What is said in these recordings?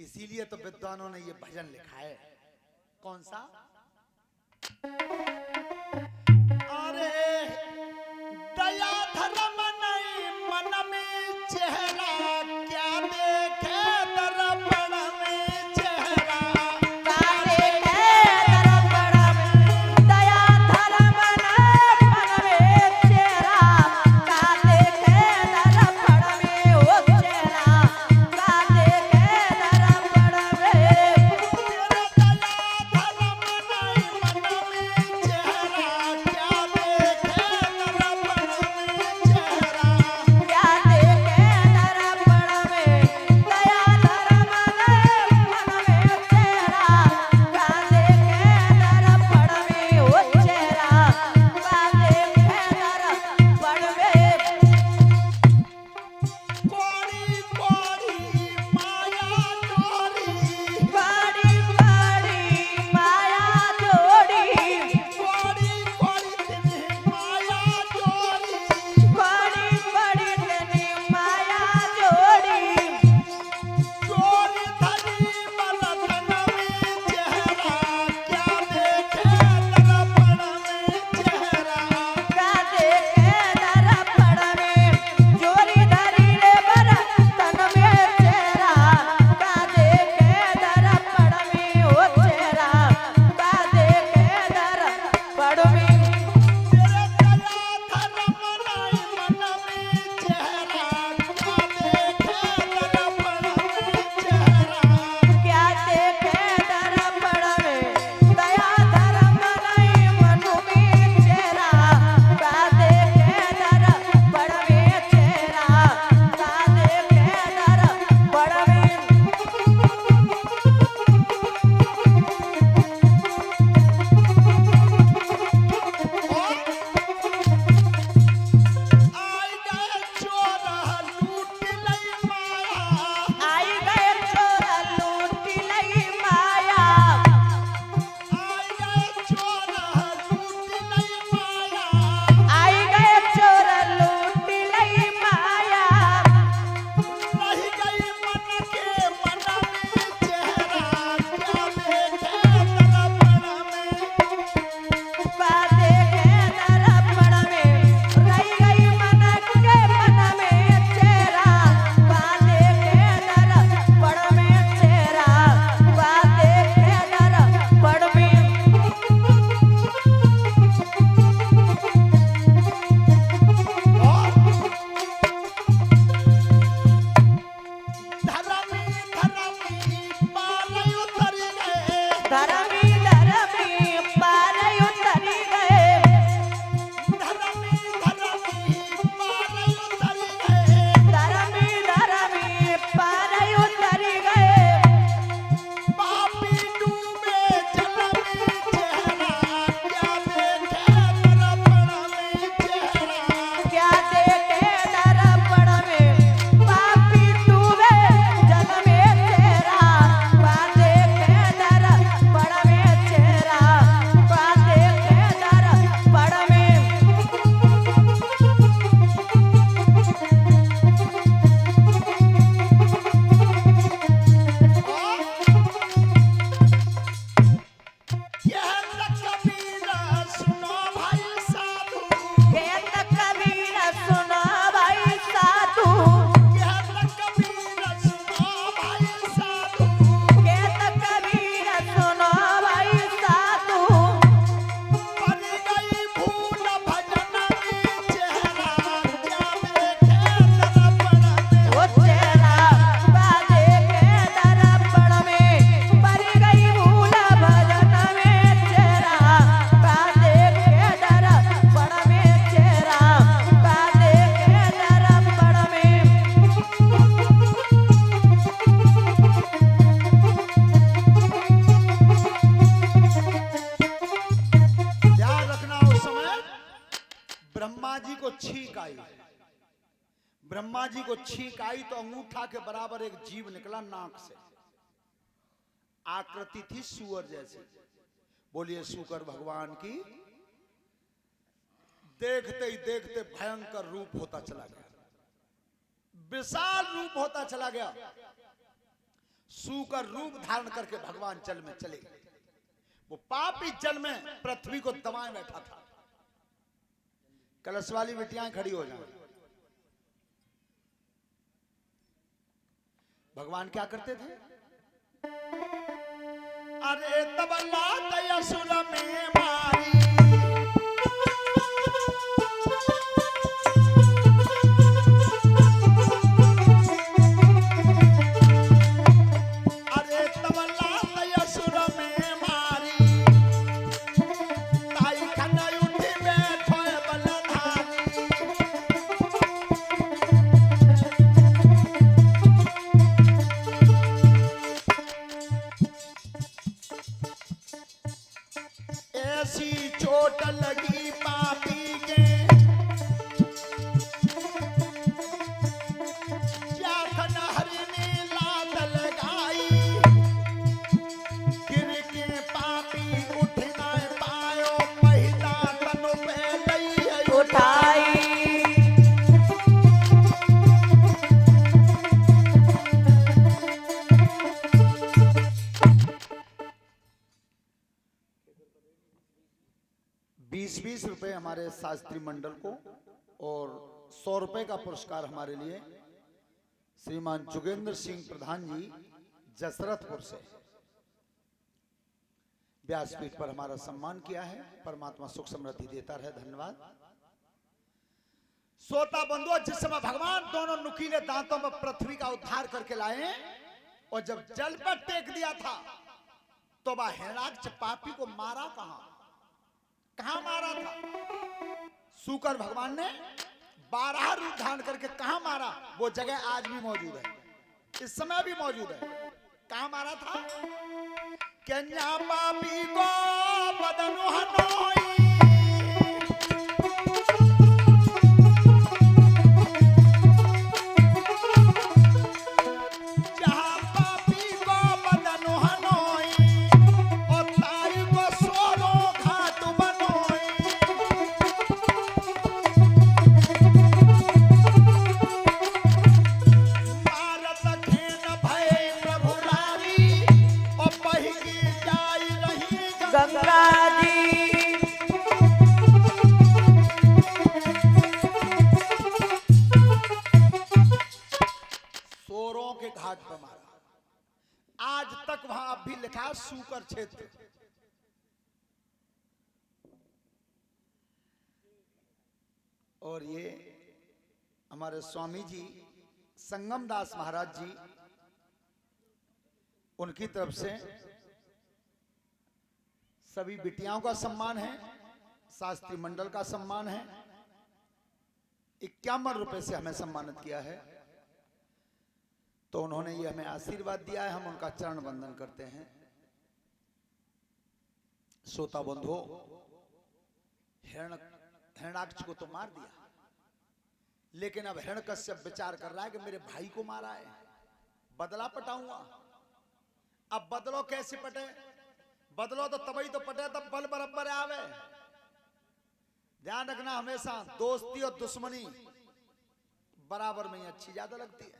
इसीलिए तो विद्वानों ने ये भजन लिखा है। कौन सा? अरे दया धर्म नहीं मन में चेहरा, क्या देखे दर्पण में चेहरा। क्या देखे दर्पण में दया धर्म नहीं मन में चेहरा। क्या देखे दर्पण में वो चेहरा। क्या देखे दर्पण में। तेरा दया धर्म नहीं मन में चेहरा, क्या देखे दर्पण में चेहरा। क्या देखे दर्पण में दया धर्म नहीं मन में चेहरा। क्या देखे दर्पण में वो चेहरा। क्या देखे दर्पण में। कोड़ी कोड़ी माया डोरी, बड़ी बड़ी माया जोड़ी। कोड़ी कोड़ी तेरी माया डोरी। बड़ी बड़ी तेरी माया जोड़ी। चोरी धरी मलकन में चेहरा, क्या देखे दर्पण में चेहरा। क्या देखे दर्पण में चोरी धरी रे बरतन में चेहरा। क्या देखे दर्पण में वो चेहरा। क्या देखे दर्पण में। तेरे दया धर्म नहीं मन में चेहरा, क्या देखे दर्पण में चेहरा। क्या देखे दर्पण में दया धर्म नहीं मन में चेहरा। क्या देखे दर्पण में चेहरा। क्या देखे दर्पण में। आई गए चोर लूट लई माया, आई गए चोर लूट लई माया। आई गए चोर लूट लई माया। आई गए चोर लूट लई माया। रह गई मन के मन में चेहरा, क्या देखे दर्पण में। क्या देखे दर्पण में रह गई मन के मन में चेहरा। क्या देखे दर्पण में चेहरा। क्या देखे दर्पण में। धरमी धरमी पाल उतर गए, धरमी धरमी पार उतरी गए। धरमी धरमी पाल उतर गए। धरमी धरमी पार उतरी गए। पापी डूबे जल में चेहरा, क्या देखे दर्पण में चेहरा। क्या देखे दर्पण में पापी डूबे जल में चेहरा। क्या देखे दर्पण में चेहरा। क्या देखे दर्पण में। कहत कबीरा सुनो भाई साधु, कहत कबीर सुनो भाई साधु। कहत कबीरा सुनो भाई साधु। कहत कबीर सुनो भाई साधु। बन गई भूल भजन में चेहरा, क्या देखे दर्पण में। वो चेहरा। क्या देखे दर्पण में पर गई भूल भजन में चेहरा। क्या देखे दर्पण में चेहरा। क्या देखे दर्पण में। ध्यान रखना उस समय ब्रह्मा जी को छींक आई। ब्रह्मा जी को छींक आई तो अंगूठा के बराबर एक जीव निकला नाक से। आकृति थी सुअर जैसी। बोलिए शुकर भगवान की। देखते ही देखते भयंकर रूप होता चला गया, विशाल रूप होता चला गया। सूकर रूप धारण करके भगवान जल में चले गए। वो पापी जल में पृथ्वी को दबाए बैठा था। कलश वाली बिटियां खड़ी हो जाए। भगवान क्या करते थे? अरे तबला तयसुर में मारी, अरे तबला तयसुर में मारी, ताई खना उठी बैठो बलधारी। ऐसी चोट लगी पापी के, जाखन हरि ने लात लगाई, गिर के पापी उठ न पायो, पहिला तन पे लई उठाई। बीस रुपए हमारे शास्त्री मंडल को और 100 रुपए का पुरस्कार हमारे लिए श्रीमान जोगेंद्र सिंह प्रधान जी जसरथपुर से व्यासपीठ पर हमारा सम्मान किया है। परमात्मा सुख समृद्धि देता रहे। धन्यवाद। श्रोता बंधुओं, जिस समय भगवान दोनों नुकीले दांतों में पृथ्वी का उद्धार करके लाए और जब जल पर टेक दिया था तो वह हिरणाक्ष पापी को मारा कहां मारा था? सूकर भगवान ने 12 रूप धारण करके कहां मारा? वो जगह आज भी मौजूद है, इस समय भी मौजूद है। कहां मारा था? कन्या पापी को बदनु हनोई, जहां पापी को बदनु हनोई, और ताई को सोरो घाट बनोई। मारत खेन भय प्रभु रानी, और बहिगी जाई रही गंगा जी। सोरों के घाट पर मारा। आज तक वहां अब भी लिखा है सूकर क्षेत्र। और ये हमारे स्वामी जी संगम दास महाराज जी, उनकी तरफ से सभी बिटियाओं का सम्मान है, शास्त्री मंडल का सम्मान है। 51 रुपए से हमें सम्मानित किया है। तो उन्होंने ये हमें आशीर्वाद दिया है, हम उनका चरण वंदन करते हैं। श्रोता बंधुओं, हिरण्याक्ष को तो मार दिया, लेकिन अब हिरण्यकश्यप विचार कर रहा है कि मेरे भाई को मारा है, बदला पटाऊंगा। अब बदलो कैसे पटे? बदलो तो तभी तो पटे तब बल बराबर आवे। ध्यान रखना, हमेशा दोस्ती और दुश्मनी बराबर में ही अच्छी ज्यादा लगती है।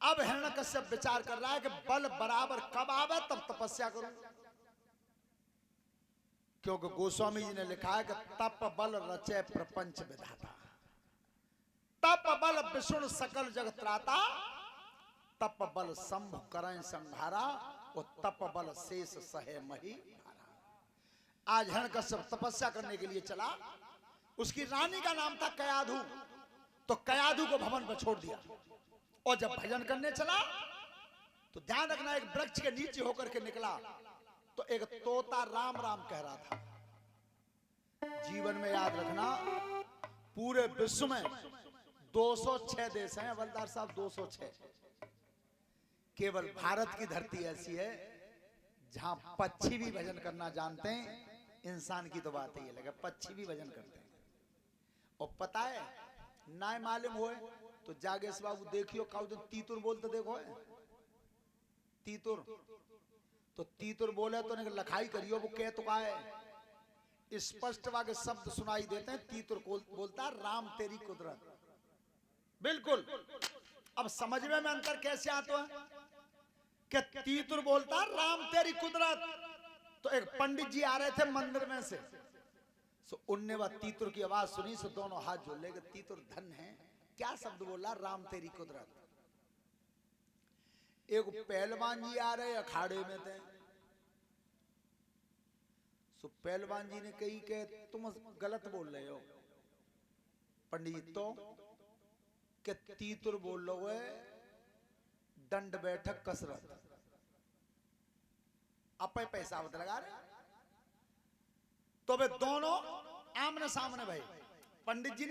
अब हिरण्यकश्यप विचार कर रहा है कि बल बराबर कब आवे तब तपस्या करूं, क्योंकि गोस्वामी जी ने लिखा है कि तप बल रचे प्रपंच विधाता, तप बल विष्णु सकल जगत त्राता, तप बल शंभु करें संहारा, और तप बल शेष सहे मही भारा। आज हिरण्यकश्यप तपस्या करने के लिए चला। उसकी रानी का नाम था कयाधु, तो कयाधु को भवन पर छोड़ दिया। और जब भजन करने चला तो ध्यान रखना, एक वृक्ष के नीचे होकर के निकला तो एक तोता राम राम कह रहा था। जीवन में याद रखना, पूरे विश्व में 206 देश हैं हवलदार साहब, 206। केवल भारत की धरती ऐसी है जहां पक्षी भी भजन करना जानते हैं। इंसान की तो बात ही लगे, पक्षी भी भजन करते हैं। और पता है, ना मालूम होए तो जागेश बाबू देखियो, कल दिन तीतुर बोलते देखो है, तीतुर तो तीतुर बोले तो लखाई करियो, वो कह तो का है, स्पष्ट वाके शब्द सुनाई देते हैं। तीतुर बोलता राम तेरी कुदरत, बिल्कुल। अब समझ में अंतर कैसे आता है कि तीतुर बोलता राम तेरी कुदरत। तो एक पंडित जी आ रहे थे मंदिर में से, सो उनने वह तीतुर की आवाज सुनी, सो दोनों हाथ जोड़ ले, तीतुर धन है। क्या शब्द बोला? राम तेरी कुदरत। एक पहलवान जी आ रहे अखाड़े में थे, सो पहलवान जी ने कही कि तुम गलत बोल रहे हो पंडित जी, तो कि तीतुर बोल रहे है दंड बैठक कसरत, अपने पैसा बत लगा रहे। तो वे दोनों आमने सामने भाई पंडित जी